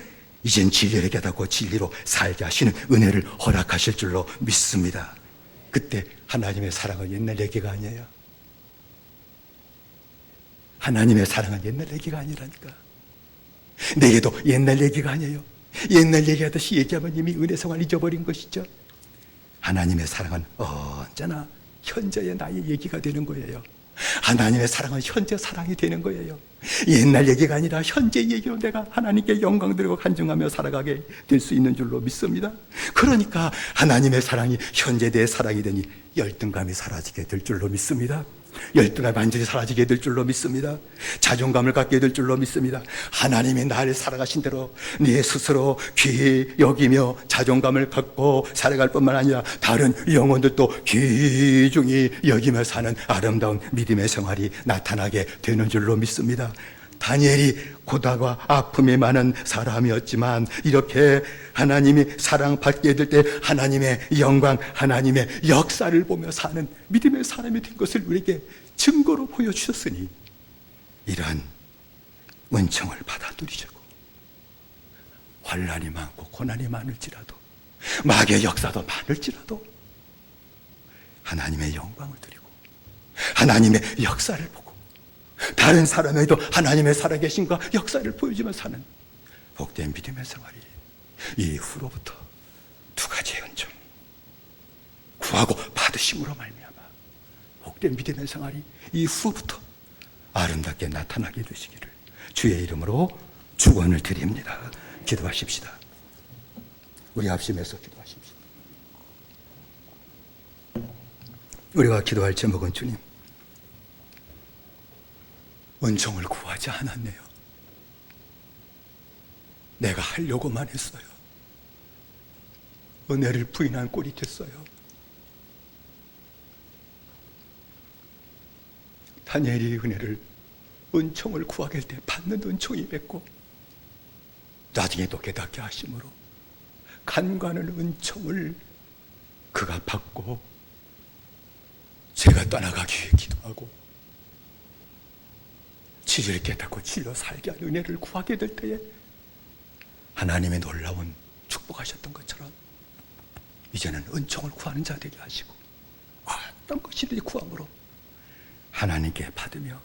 이젠 진리를 깨닫고 진리로 살게 하시는 은혜를 허락하실 줄로 믿습니다. 그때 하나님의 사랑은 옛날 얘기가 아니에요. 하나님의 사랑은 옛날 얘기가 아니라니까. 내게도 옛날 얘기가 아니에요. 옛날 얘기하듯이 얘기하면 이미 은혜 생활 잊어버린 것이죠. 하나님의 사랑은 언제나 현재의 나의 얘기가 되는 거예요. 하나님의 사랑은 현재 사랑이 되는 거예요. 옛날 얘기가 아니라 현재 얘기로 내가 하나님께 영광 드리고 간증하며 살아가게 될 수 있는 줄로 믿습니다. 그러니까 하나님의 사랑이 현재 내 사랑이 되니 열등감이 사라지게 될 줄로 믿습니다. 열등감이 완전히 사라지게 될 줄로 믿습니다. 자존감을 갖게 될 줄로 믿습니다. 하나님이 나를 살아가신 대로 네 스스로 귀히 여기며 자존감을 갖고 살아갈 뿐만 아니라 다른 영혼들도 귀중히 여기며 사는 아름다운 믿음의 생활이 나타나게 되는 줄로 믿습니다. 다니엘이 고달과 아픔이 많은 사람이었지만 이렇게 하나님이 사랑받게 될 때 하나님의 영광, 하나님의 역사를 보며 사는 믿음의 사람이 된 것을 우리에게 증거로 보여주셨으니 이러한 은총을 받아 누리자고, 환난이 많고 고난이 많을지라도 마귀의 역사도 많을지라도 하나님의 영광을 드리고 하나님의 역사를 보고 다른 사람에도 하나님의 살아계신과 역사를 보여주며 사는 복된 믿음의 생활이 이후로부터 두 가지의 은총, 구하고 받으심으로 말미암아 복된 믿음의 생활이 이후부터 아름답게 나타나게 되시기를 주의 이름으로 축원을 드립니다. 기도하십시다. 우리 합심해서 기도하십시다. 우리가 기도할 제목은 주님, 은총을 구하지 않았네요. 내가 하려고만 했어요. 은혜를 부인한 꼴이 됐어요. 다니엘이 은혜를, 은총을 구하길 때 받는 은총이 맺고 나중에 또 깨닫게 하심으로 간과하는 은총을 그가 받고 제가 떠나가기 위해 기도하고 진리를 깨닫고 진리로 살게 하는 은혜를 구하게 될 때에 하나님의 놀라운 축복하셨던 것처럼 이제는 은총을 구하는 자 되게 하시고 어떤 것이든지 구함으로 하나님께 받으며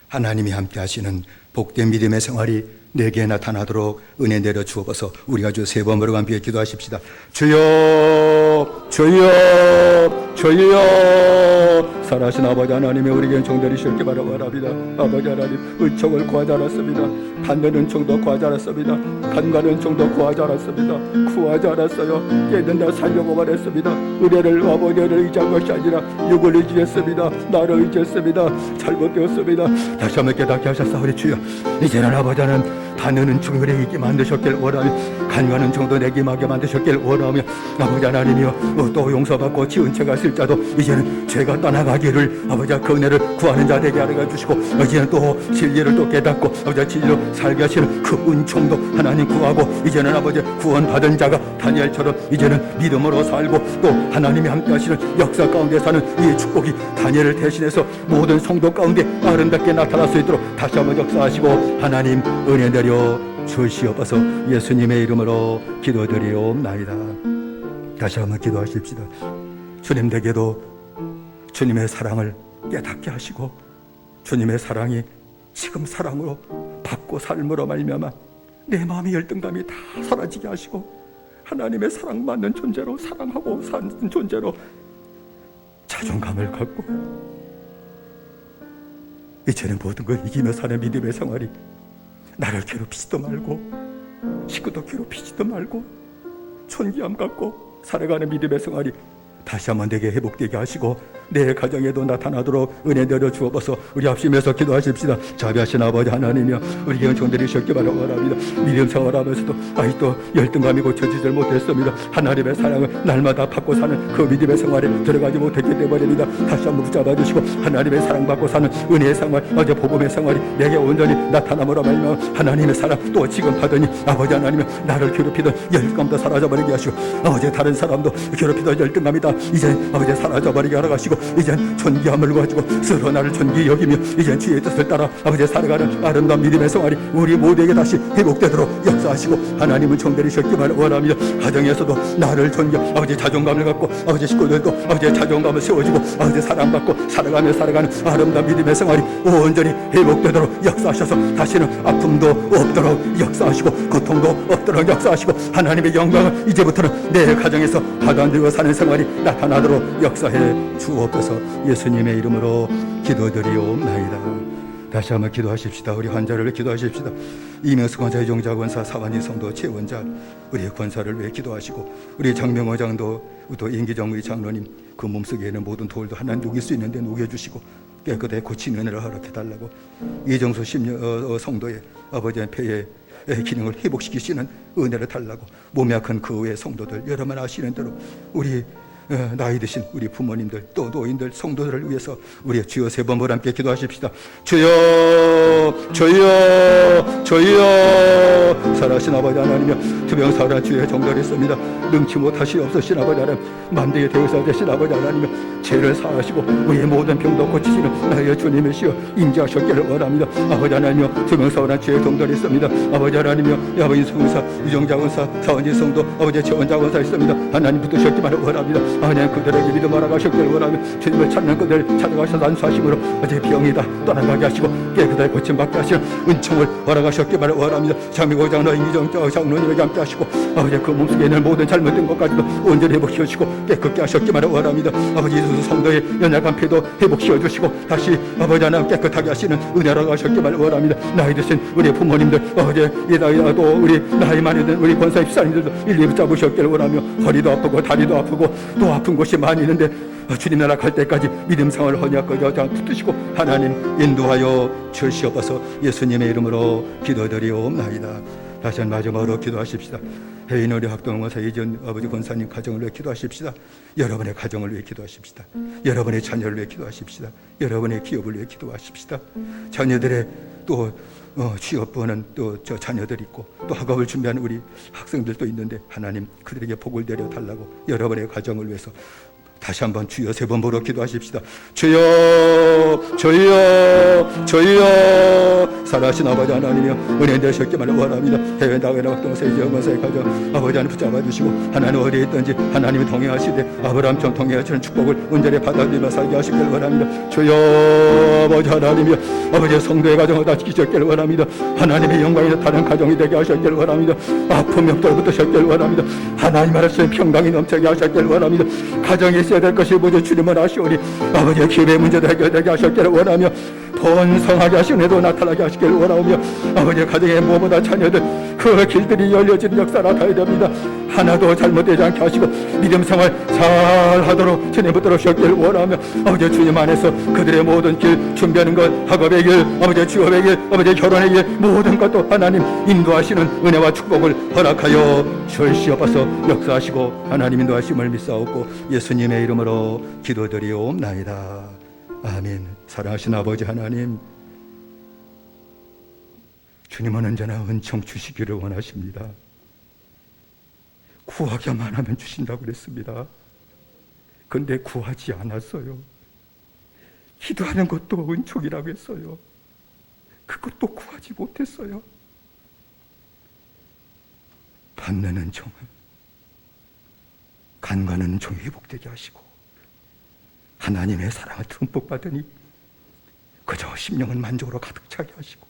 하나님이 함께 하시는 복된 믿음의 생활이 내게 나타나도록 은혜 내려 주옵소서. 우리가 주 세 번 부르고 함께 기도하십시다. 주여 주여 주여. 살아신 아버지 하나님의 우리에게 종들이 쉽게 바라바랍니다. 아버지 하나님, 은총을 구하지 않았습니다. 받는 은총도 구하지 않았습니다. 간과는 은총도 구하지 않았습니다. 구하지 않았어요. 깨든다 살려고만 했습니다. 은혜를 아버지를 의지한 것이 아니라 육을 의지했습니다. 나를 의지했습니다. 잘못되었습니다. 다시 한번 깨닫게 하셨사오니 주여, 이제는 아버지는 받는 은총을 내게 만드셨길 원하며 간과는 은총도 내게 임하게 만드셨길 원하며 아버지 하나님이여, 또 용서받고 지은 죄가 있을 자도 이제는 죄가 떠나가기를 아버지 그 은혜를 구하는 자 되게 하여 주시고, 이제는 또 진리를 또 깨닫고 아버지 진리로 살게 하시는 그 은총도 하나님 구하고, 이제는 아버지 구원받은 자가 다니엘처럼 이제는 믿음으로 살고 또 하나님이 함께 하시는 역사 가운데 사는 이 축복이 다니엘을 대신해서 모든 성도 가운데 아름답게 나타날 수 있도록 다시 한번 역사하시고 하나님 은혜 내려 주시옵소서. 예수님의 이름으로 기도드리옵나이다. 다시 한번 기도하십시다. 주님 댁에도 주님의 사랑을 깨닫게 하시고 주님의 사랑이 지금 사랑으로 받고 삶으로 말미암아 내 마음의 열등감이 다 사라지게 하시고 하나님의 사랑받는 존재로 사랑하고 사는 존재로 자존감을 갖고 이제는 모든 걸 이기며 사는 믿음의 생활이 나를 괴롭히지도 말고 식구도 괴롭히지도 말고 존귀함 갖고 살아가는 믿음의 생활이 다시 한번 내게 회복되게 하시고 내 가정에도 나타나도록 은혜 내려 주옵소서. 우리 합심해서 기도하십시다. 자비하신 아버지 하나님이여, 우리 은총들이 쉽게 바라바랍니다. 믿음 생활하면서도 아직도 열등감이 고쳐지질 못했습니다. 하나님의 사랑을 날마다 받고 사는 그 믿음의 생활에 들어가지 못했기 때문입니다. 다시 한번 붙잡아 주시고 하나님의 사랑받고 사는 은혜의 생활, 어제 복음의 생활이 내게 온전히 나타남으로 말미암아 하나님의 사랑 또 지금 받으니 아버지 하나님은 나를 괴롭히던 열등감도 사라져버리게 하시고 어제 다른 사람도 괴롭히던 열등감이 다 이제 아버지 사라져버리게 하러 가시고 이젠 존귀함을 가지고 스스로 나를 존귀히 여기며 이젠 주의 뜻을 따라 아버지 살아가는 아름다운 믿음의 생활이 우리 모두에게 다시 회복되도록 역사하시고 하나님은 정대리셨기만 원합니다. 가정에서도 나를 존귀 아버지 자존감을 갖고 아버지 식구들도 아버지 자존감을 세워주고 아버지 사랑받고 살아가는 아름다운 믿음의 생활이 온전히 회복되도록 역사하셔서 다시는 아픔도 없도록 역사하시고 고통도 없도록 역사하시고 하나님의 영광을 이제부터는 내 가정에서 받아들이고 사는 생활이 나타나도록 역사해 주옵소서. 예수님의 이름으로 기도드리옵나이다. 다시 한번 기도하십시다. 우리 환자를 기도하십시다. 이명수 권사의 종자 권사, 사완희 성도 최원자, 우리 권사를 위해 기도하시고 우리 장명호 장도 또 임기정 우리 장로님 그 몸속에 있는 모든 돌도 하나님 녹일 수 있는데 녹여주시고 깨끗하게 고치는 은혜를 허락해달라고 이정수 성도의 아버지의 폐의 기능을 회복시키시는 은혜를 달라고 몸이 약한 그 외의 성도들 여러분 아시는 대로 우리 나이 드신 우리 부모님들 또 노인들 성도들을 위해서 우리 주여 세 번 함께 기도하십시다. 주여 주여 주여. 살아신 아버지 하나님이여, 투병사라 주의 정결이 있습니다. 능치 못하시 없으신 아버지 하나님, 만대의 대의사 되신 아버지 하나님이여, 죄를 사하시고 우리의 모든 병도 고치시는 나의 주님이시여 인자하셨기를 원합니다. 아버지 하나님이여, 투병사라 주의 정결이 있습니다. 아버지 하나님이여, 아버지 성사 유정자 권사 사원지 성도 아버지 최원자 권사 있습니다. 하나님 붙으셨기만 원합니다. 하나님 그들에게 믿음 알아가셨기를 원하며 주님을 찾는 그들을 찾아가셔서 안수하심으로 어제 병이 다 떠나가게 하시고 깨끗하게 고침받게 하시는 은총을 허락하셨기를 원합니다. 장미고 장로 임기정 장로님에게 함께 하시고 아버지 그 몸속에 있는 모든 잘못된 것까지도 온전히 회복시켜주시고 깨끗게 하셨기를 원합니다. 아버지 예수 성도의 연약한 피도 회복시켜주시고 다시 아버지 하나님 깨끗하게 하시는 은혜를 하셨기를 원합니다. 나이 드신 우리 부모님들 아버지 또 우리 나이 많이 든 우리 권사 집사님들도 일일이 붙잡으셨기를 원하며 허리도 아프고 다리도 아프고 또 아픈 곳이 많이 있는데 주님 나라 갈 때까지 믿음 생활을 허니하고 붙드시고 하나님 인도하여 주시옵소서. 예수님의 이름으로 기도드리옵나이다. 다시 한 마지막으로 기도하십시다. 해인 우리 학동원사 이전 아버지 권사님 가정을 위해 기도하십시다. 여러분의 가정을 위해 기도하십시다. 여러분의 자녀를 위해 기도하십시다. 여러분의 기업을 위해 기도하십시다. 자녀들의 또 취업하는 또 저 자녀들 있고 또 학업을 준비하는 우리 학생들도 있는데 하나님 그들에게 복을 내려 달라고 여러분의 가정을 위해서 다시 한번 주여 세 번 보러 기도하십시다. 주여 주여 주여 살아신 아버지 하나님이여 은혜 되셨기만 원합니다. 해외 나가나 학동사의 지역원사의 가정 아버지 하나님 붙잡아 주시고 하나님 어디에 있든지 하나님이 동행하시되 아브라함처럼 동행하시는 축복을 온전히 받아들이며 살게 하시길 원합니다. 주여 아버지 하나님이여 아버지의 성도의 가정을 다 지키셨길 원합니다. 하나님의 영광이 다른 가정이 되게 하셨길 원합니다. 아픔이 없도록 붙으셨길 원합니다. 하나님 알아서 평강이 넘치게 하셨길 원합니다. 가정에 있어야 될 것이 모두 주님은 아시오니 아버지의 기회의 문제도 해결되게 하셨기를 원하며 번성하게 하시는데도 나타나게 하시기를 원하며 아버지의 가정의 무엇보다 자녀들 그 길들이 열려지는 역사 나타나야 됩니다. 하나도 잘못되지 않게 하시고 믿음 생활 잘 하도록 주님 붙들어 주셨기를 원하며 아버지 주님 안에서 그들의 모든 길 준비하는 것 학업의 길 아버지 취업의 길 아버지 결혼의 길 모든 것도 하나님 인도하시는 은혜와 축복을 허락하여 주시옵소서. 역사하시고 하나님 인도하심을 믿사옵고 예수님의 이름으로 기도드리옵나이다. 아멘. 사랑하신 아버지 하나님, 주님은 언제나 은총 주시기를 원하십니다. 구하기만 하면 주신다고 그랬습니다. 근데 구하지 않았어요. 기도하는 것도 은총이라고 했어요. 그것도 구하지 못했어요. 받는 은총은 간과는 은총이 회복되게 하시고 하나님의 사랑을 듬뿍 받으니 그저 심령은 만족으로 가득 차게 하시고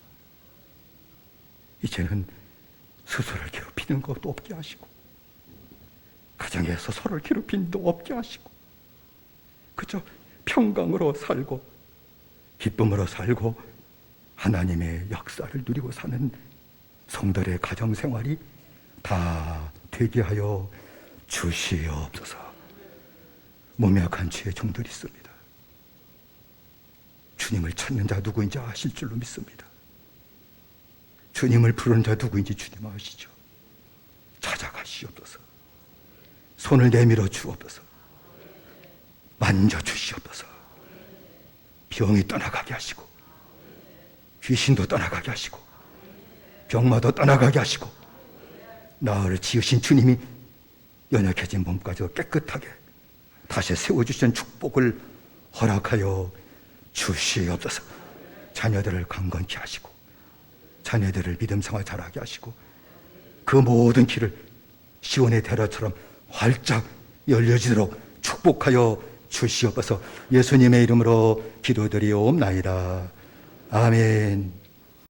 이제는 스스로를 괴롭히는 것도 없게 하시고 가정에서 서로를 괴롭히는 것도 없게 하시고 그저 평강으로 살고 기쁨으로 살고 하나님의 역사를 누리고 사는 성도의 가정생활이 다 되게 하여 주시옵소서. 몸에 약한 주의 종들이 있습니다. 주님을 찾는 자 누구인지 아실 줄로 믿습니다. 주님을 부르는 자 누구인지 주님 아시죠? 찾아가시옵소서. 손을 내밀어 주옵소서. 만져 주시옵소서. 병이 떠나가게 하시고 귀신도 떠나가게 하시고 병마도 떠나가게 하시고 나를 지으신 주님이 연약해진 몸까지 깨끗하게 다시 세워주신 축복을 허락하여 주시옵소서. 자녀들을 강건케 하시고 자녀들을 믿음 생활 잘하게 하시고 그 모든 길을 시온의 대로처럼 활짝 열려지도록 축복하여 주시옵소서. 예수님의 이름으로 기도드리옵나이다. 아멘.